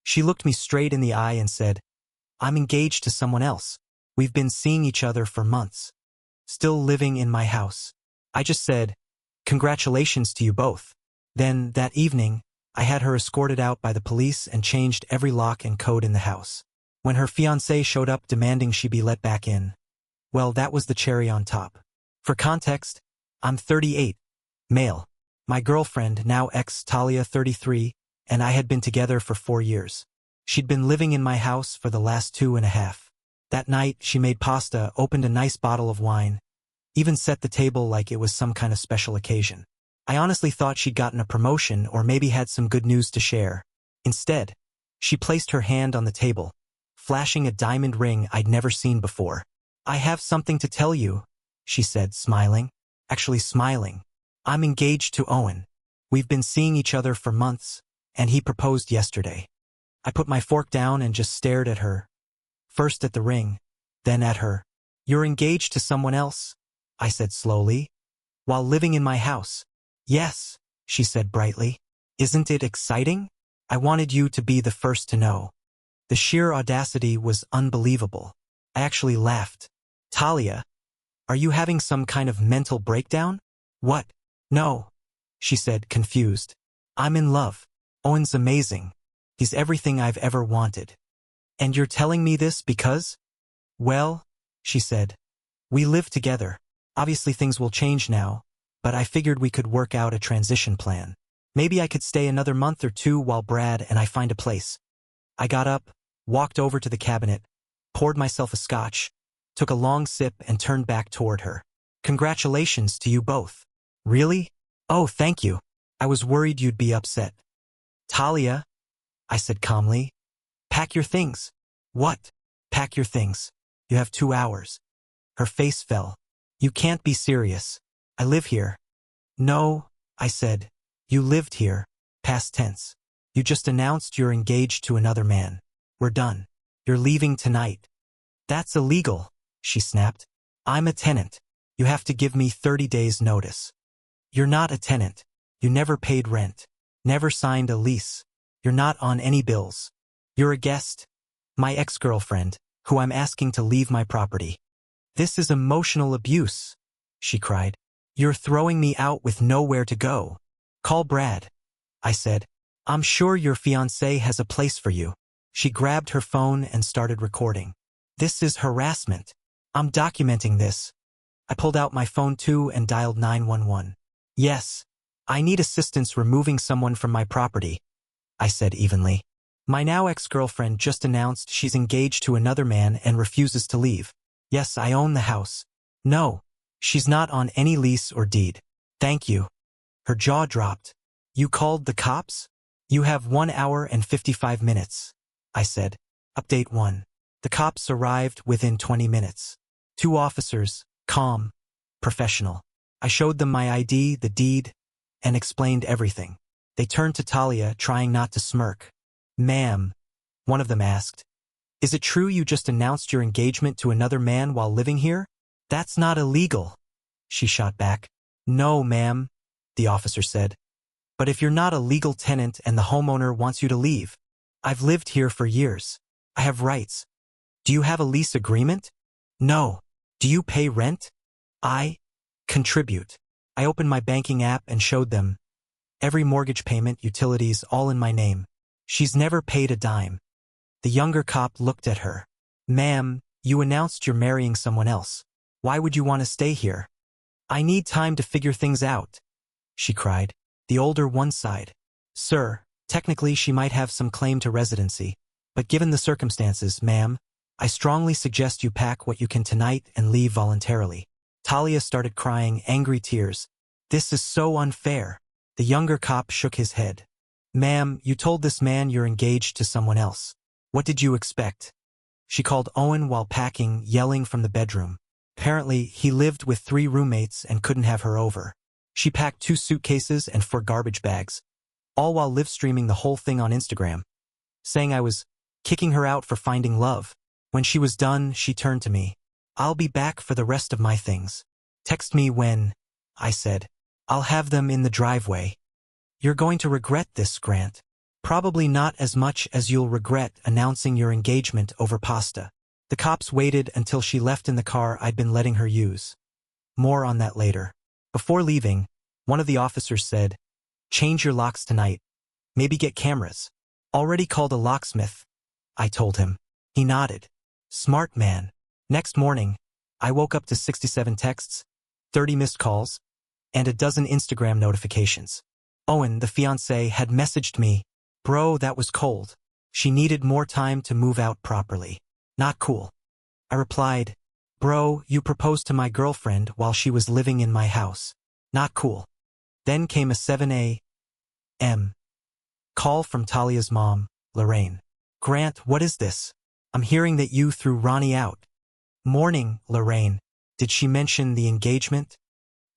She looked me straight in the eye and said, "I'm engaged to someone else. We've been seeing each other for months. Still living in my house." I just said, "Congratulations to you both." Then, that evening, I had her escorted out by the police and changed every lock and code in the house. When her fiancé showed up demanding she be let back in, well, that was the cherry on top. For context, I'm 38, male. My girlfriend, now ex Talia, 33, and I had been together for 4 years. She'd been living in my house for the last 2.5. That night, she made pasta, opened a nice bottle of wine, even set the table like it was some kind of special occasion. I honestly thought she'd gotten a promotion or maybe had some good news to share. Instead, she placed her hand on the table, flashing a diamond ring I'd never seen before. "I have something to tell you," she said, smiling. Actually smiling. "I'm engaged to Owen. We've been seeing each other for months, and he proposed yesterday." I put my fork down and just stared at her. First at the ring, then at her. "You're engaged to someone else?" I said slowly. "While living in my house?" "Yes," she said brightly. "Isn't it exciting? I wanted you to be the first to know." The sheer audacity was unbelievable. I actually laughed. "Talia, are you having some kind of mental breakdown?" "What?" "No," she said, confused. "I'm in love. Owen's amazing. He's everything I've ever wanted." "And you're telling me this because?" "Well," she said, "we live together. Obviously things will change now, but I figured we could work out a transition plan. Maybe I could stay another month or two while Brad and I find a place." I got up, walked over to the cabinet, poured myself a scotch, took a long sip and turned back toward her. "Congratulations to you both." "Really? Oh, thank you. I was worried you'd be upset." "Talia," I said calmly, "pack your things." "What?" "Pack your things. You have 2 hours. Her face fell. "You can't be serious. I live here." "No," I said. "You lived here, past tense. You just announced you're engaged to another man. We're done. You're leaving tonight." "That's illegal," she snapped. "I'm a tenant. You have to give me 30 days notice." "You're not a tenant. You never paid rent. Never signed a lease. You're not on any bills. You're a guest. My ex-girlfriend, who I'm asking to leave my property." "This is emotional abuse," she cried. "You're throwing me out with nowhere to go." "Call Brad," I said. "I'm sure your fiancé has a place for you." She grabbed her phone and started recording. "This is harassment. I'm documenting this." I pulled out my phone too and dialed 911. "Yes, I need assistance removing someone from my property," I said evenly. "My now ex-girlfriend just announced she's engaged to another man and refuses to leave. Yes, I own the house." "No, she's not on any lease or deed." "Thank you." Her jaw dropped. "You called the cops?" "You have 1 hour and 55 minutes, I said. Update 1. The cops arrived within 20 minutes. 2 officers, calm, professional. I showed them my ID, the deed, and explained everything. They turned to Talia, trying not to smirk. "Ma'am," one of them asked, "is it true you just announced your engagement to another man while living here?" "That's not illegal," she shot back. "No, ma'am," the officer said. "But if you're not a legal tenant and the homeowner wants you to leave, I've lived here for years. I have rights. Do you have a lease agreement?" "No." "Do you pay rent?" "I contribute." I opened my banking app and showed them. Every mortgage payment, utilities, all in my name. "She's never paid a dime." The younger cop looked at her. "Ma'am, you announced you're marrying someone else. Why would you want to stay here?" "I need time to figure things out," she cried. The older one sighed. "Sir, technically she might have some claim to residency, but given the circumstances, ma'am, I strongly suggest you pack what you can tonight and leave voluntarily." Talia started crying, angry tears. "This is so unfair." The younger cop shook his head. "Ma'am, you told this man you're engaged to someone else. What did you expect?" She called Owen while packing, yelling from the bedroom. Apparently, he lived with 3 roommates and couldn't have her over. She packed 2 suitcases and 4 garbage bags, all while live streaming the whole thing on Instagram, saying I was kicking her out for finding love. When she was done, she turned to me. "I'll be back for the rest of my things. Text me when," I said. "I'll have them in the driveway." "You're going to regret this, Grant." Probably not as much as you'll regret announcing your engagement over pasta. The cops waited until she left in the car I'd been letting her use. More on that later. Before leaving, one of the officers said, "Change your locks tonight. Maybe get cameras." "Already called a locksmith," I told him. He nodded. Smart man. Next morning, I woke up to 67 texts, 30 missed calls, and a dozen Instagram notifications. Owen, the fiancé, had messaged me, "Bro, that was cold. She needed more time to move out properly. Not cool." I replied, "Bro, you proposed to my girlfriend while she was living in my house. Not cool." Then came a 7 a.m. call from Talia's mom, Lorraine. "Grant, what is this? I'm hearing that you threw Ronnie out." "Morning, Lorraine. Did she mention the engagement?"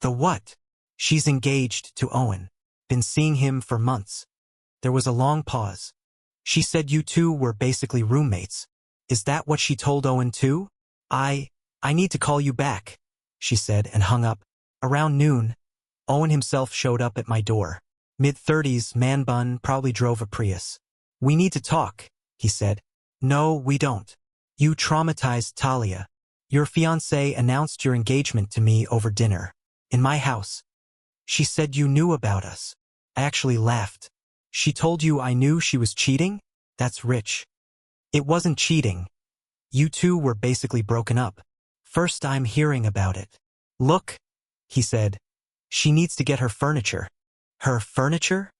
"The what?" "She's engaged to Owen. Been seeing him for months." There was a long pause. "She said you two were basically roommates. Is that what she told Owen too?" I need to call you back," she said and hung up. Around noon, Owen himself showed up at my door. Mid-30s, man bun, probably drove a Prius. "We need to talk," he said. "No, we don't. You traumatized Talia. Your fiancé announced your engagement to me over dinner. In my house. She said you knew about us." I actually laughed. "She told you I knew she was cheating? That's rich." "It wasn't cheating. You two were basically broken up. First I'm hearing about it." "Look," he said. "She needs to get her furniture." "Her furniture?"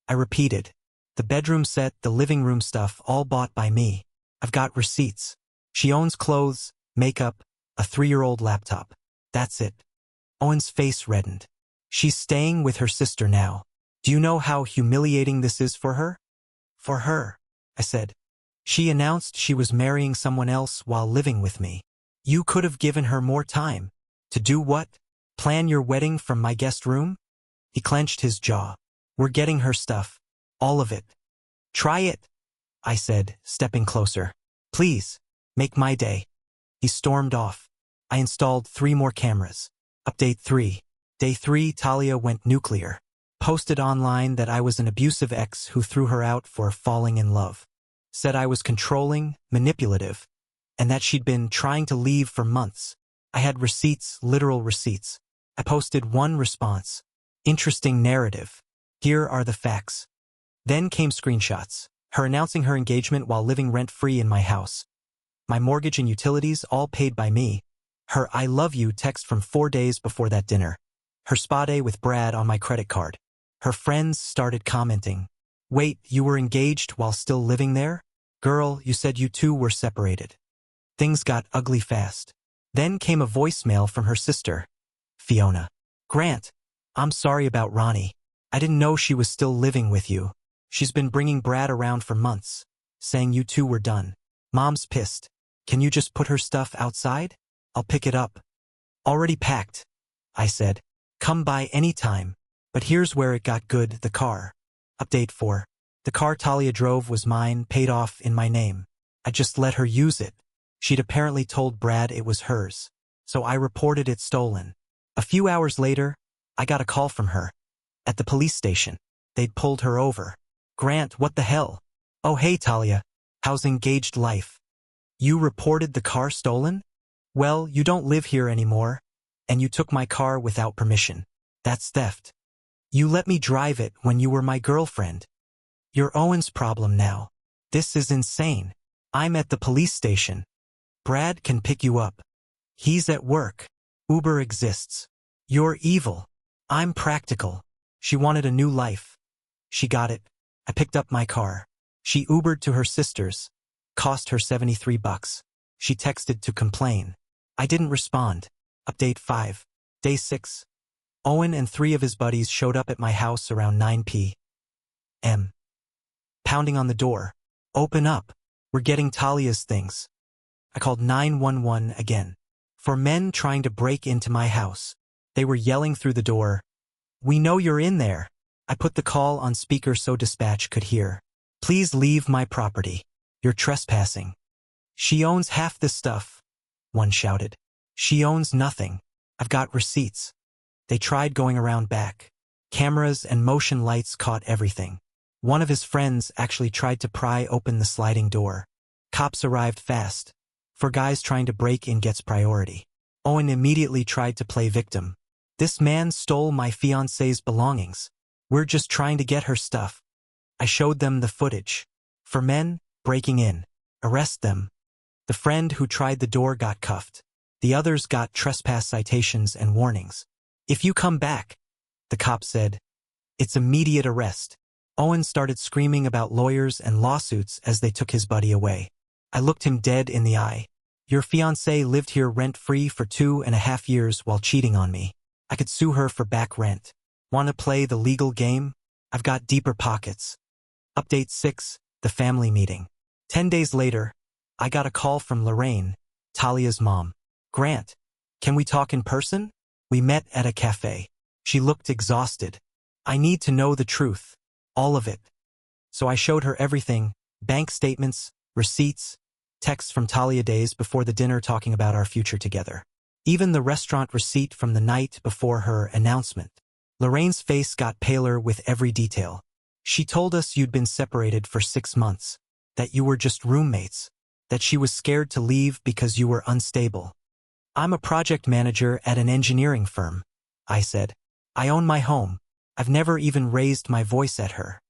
I repeated. "The bedroom set, the living room stuff, all bought by me. I've got receipts. She owns clothes, makeup, a 3-year-old laptop. That's it." Owen's face reddened. "She's staying with her sister now. Do you know how humiliating this is for her?" "For her," I said. "She announced she was marrying someone else while living with me. You could have given her more time." "To do what? Plan your wedding from my guest room?" He clenched his jaw. "We're getting her stuff. All of it." "Try it," I said, stepping closer. "Please, make my day." He stormed off. I installed 3 more cameras. Update 3. Day 3, Talia went nuclear. Posted online that I was an abusive ex who threw her out for falling in love. Said I was controlling, manipulative, and that she'd been trying to leave for months. I had receipts, literal receipts. I posted one response. "Interesting narrative. Here are the facts." Then came screenshots. Her announcing her engagement while living rent-free in my house. My mortgage and utilities all paid by me. Her "I love you" text from 4 days before that dinner. Her spa day with Brad on my credit card. Her friends started commenting. "Wait, you were engaged while still living there? Girl, you said you two were separated." Things got ugly fast. Then came a voicemail from her sister, Fiona. "Grant, I'm sorry about Ronnie. I didn't know she was still living with you. She's been bringing Brad around for months, saying you two were done. Mom's pissed. Can you just put her stuff outside? I'll pick it up." "Already packed," I said. "Come by anytime." But here's where it got good, the car. Update 4. The car Talia drove was mine, paid off in my name. I just let her use it. She'd apparently told Brad it was hers, so I reported it stolen. A few hours later, I got a call from her. At the police station. They'd pulled her over. "Grant, what the hell?" "Oh hey Talia, how's engaged life? You reported the car stolen? Well, you don't live here anymore, and you took my car without permission. That's theft. You let me drive it when you were my girlfriend. You're Owen's problem now. This is insane. I'm at the police station. Brad can pick you up. He's at work. Uber exists. You're evil. I'm practical." She wanted a new life. She got it. I picked up my car. She Ubered to her sister's. Cost her $73. She texted to complain. I didn't respond. Update 5. Day 6. Owen and 3 of his buddies showed up at my house around 9 p.m. Pounding on the door. "Open up. We're getting Talia's things." I called 911 again. For men trying to break into my house. They were yelling through the door, "We know you're in there." I put the call on speaker so dispatch could hear. "Please leave my property. You're trespassing." "She owns half the stuff," one shouted. "She owns nothing. I've got receipts." They tried going around back. Cameras and motion lights caught everything. One of his friends actually tried to pry open the sliding door. Cops arrived fast. For guys trying to break in gets priority. Owen immediately tried to play victim. This man stole my fiancée's belongings. We're just trying to get her stuff. I showed them the footage. For men, breaking in. Arrest them. The friend who tried the door got cuffed. The others got trespass citations and warnings. If you come back, the cop said, it's immediate arrest. Owen started screaming about lawyers and lawsuits as they took his buddy away. I looked him dead in the eye. Your fiancée lived here rent-free for 2.5 years while cheating on me. I could sue her for back rent. Want to play the legal game? I've got deeper pockets. Update 6, the family meeting. 10 days later, I got a call from Lorraine, Talia's mom. Grant, can we talk in person? We met at a cafe. She looked exhausted. I need to know the truth. All of it. So I showed her everything, bank statements, receipts, texts from Talia days before the dinner talking about our future together. Even the restaurant receipt from the night before her announcement. Lorraine's face got paler with every detail. She told us you'd been separated for 6 months, that you were just roommates, that she was scared to leave because you were unstable. I'm a project manager at an engineering firm, I said. I own my home. I've never even raised my voice at her.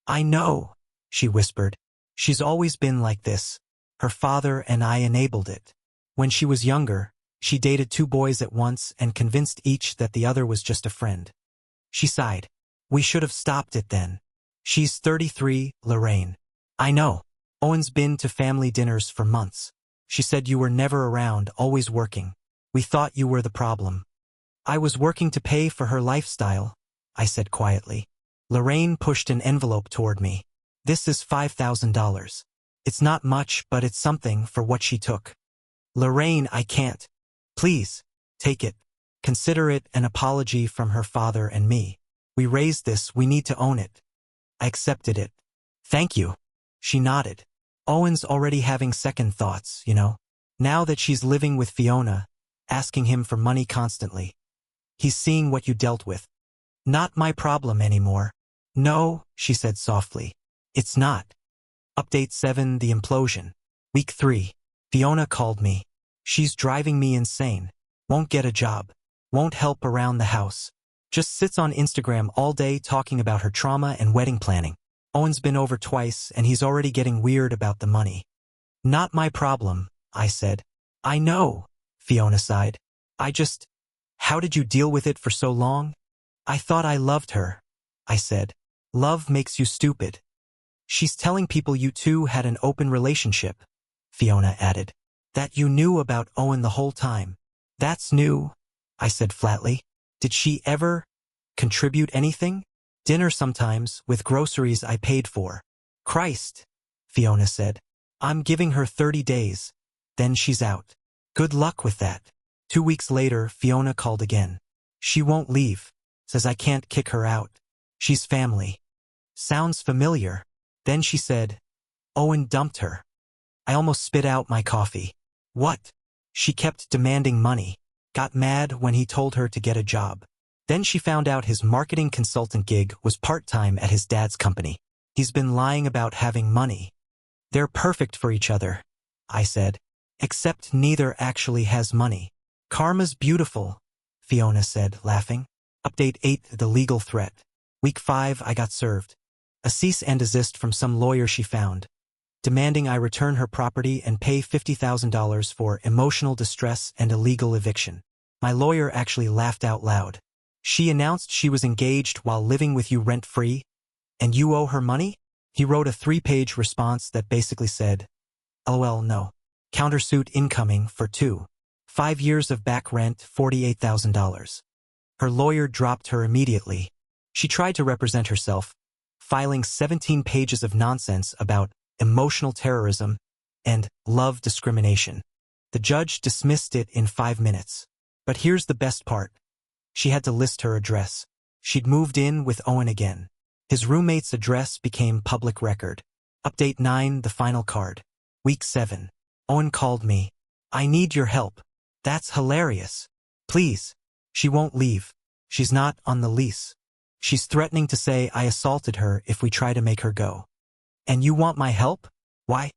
I know, she whispered. She's always been like this. Her father and I enabled it. When she was younger, she dated 2 boys at once and convinced each that the other was just a friend. She sighed. We should have stopped it then. She's 33, Lorraine. I know. Owen's been to family dinners for months. She said you were never around, always working. We thought you were the problem. I was working to pay for her lifestyle, I said quietly. Lorraine pushed an envelope toward me. This is $5,000. It's not much, but it's something for what she took. Lorraine, I can't. Please, take it. Consider it an apology from her father and me. We raised this, we need to own it. I accepted it. Thank you. She nodded. Owen's already having second thoughts, you know. Now that she's living with Fiona, asking him for money constantly. He's seeing what you dealt with. Not my problem anymore. No, she said softly. It's not. Update 7, the implosion. Week 3. Fiona called me. She's driving me insane. Won't get a job. Won't help around the house. Just sits on Instagram all day talking about her trauma and wedding planning. Owen's been over twice and he's already getting weird about the money. Not my problem, I said. I know, Fiona sighed. How did you deal with it for so long? I thought I loved her, I said. Love makes you stupid. She's telling people you two had an open relationship, Fiona added. That you knew about Owen the whole time. That's new, I said flatly. Did she ever contribute anything? Dinner sometimes, with groceries I paid for. Christ, Fiona said. I'm giving her 30 days. Then she's out. Good luck with that. 2 weeks later, Fiona called again. She won't leave. Says I can't kick her out. She's family. Sounds familiar. Then she said, Owen dumped her. I almost spit out my coffee. What? She kept demanding money. Got mad when he told her to get a job. Then she found out his marketing consultant gig was part-time at his dad's company. He's been lying about having money. They're perfect for each other, I said. Except neither actually has money. Karma's beautiful, Fiona said, laughing. Update 8, the legal threat. Week 5, I got served. A cease and desist from some lawyer she found, demanding I return her property and pay $50,000 for emotional distress and illegal eviction. My lawyer actually laughed out loud. She announced she was engaged while living with you rent-free, and you owe her money? He wrote a 3-page response that basically said, LOL no. Countersuit incoming for 5 years of back rent, $48,000. Her lawyer dropped her immediately. She tried to represent herself, filing 17 pages of nonsense about emotional terrorism and love discrimination. The judge dismissed it in 5 minutes. But here's the best part. She had to list her address. She'd moved in with Owen again. His roommate's address became public record. Update 9, the final card. Week 7. Owen called me. I need your help. That's hilarious. Please. She won't leave. She's not on the lease. She's threatening to say I assaulted her if we try to make her go. And you want my help? Why?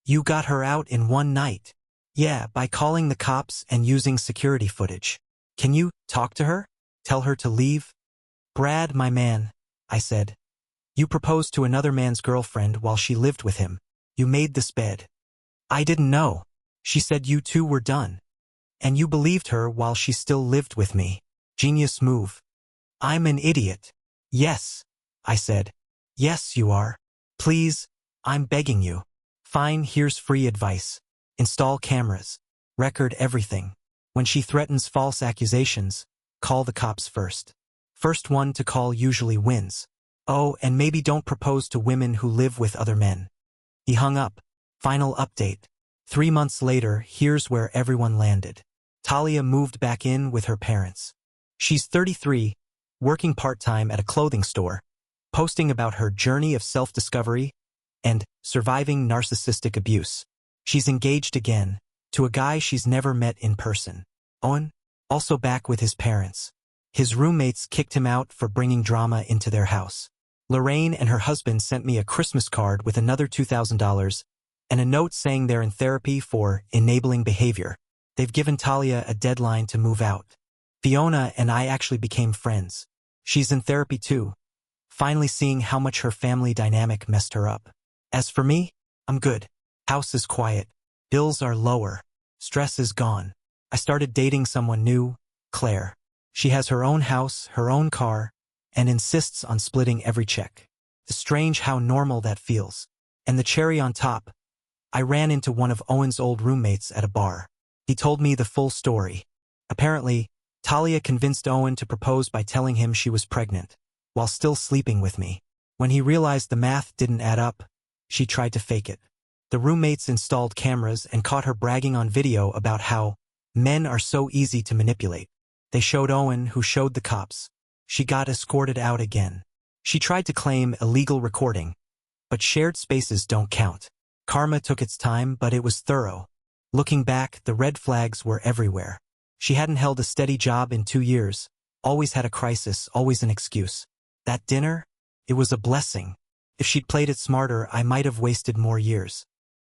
You got her out in one night. Yeah, by calling the cops and using security footage. Can you talk to her? Tell her to leave? Brad, my man, I said. You proposed to another man's girlfriend while she lived with him. You made this bed. I didn't know. She said you two were done. And you believed her while she still lived with me. Genius move. I'm an idiot. Yes, I said. Yes, you are. Please, I'm begging you. Fine, here's free advice. Install cameras. Record everything. When she threatens false accusations, call the cops first. First one to call usually wins. Oh, and maybe don't propose to women who live with other men. He hung up. Final update. 3 months later, here's where everyone landed. Talia moved back in with her parents. She's 33, working part-time at a clothing store, posting about her journey of self-discovery and surviving narcissistic abuse. She's engaged again to a guy she's never met in person. Owen, also back with his parents. His roommates kicked him out for bringing drama into their house. Lorraine and her husband sent me a Christmas card with another $2,000 and a note saying they're in therapy for enabling behavior. They've given Talia a deadline to move out. Fiona and I actually became friends. She's in therapy too, finally seeing how much her family dynamic messed her up. As for me, I'm good. House is quiet. Bills are lower. Stress is gone. I started dating someone new, Claire. She has her own house, her own car, and insists on splitting every check. It's strange how normal that feels. And the cherry on top, I ran into one of Owen's old roommates at a bar. He told me the full story. Apparently, Talia convinced Owen to propose by telling him she was pregnant, while still sleeping with me. When he realized the math didn't add up, she tried to fake it. The roommates installed cameras and caught her bragging on video about how men are so easy to manipulate. They showed Owen, who showed the cops. She got escorted out again. She tried to claim illegal recording, but shared spaces don't count. Karma took its time, but it was thorough. Looking back, the red flags were everywhere. She hadn't held a steady job in 2 years, always had a crisis, always an excuse. That dinner? It was a blessing. If she'd played it smarter, I might have wasted more years.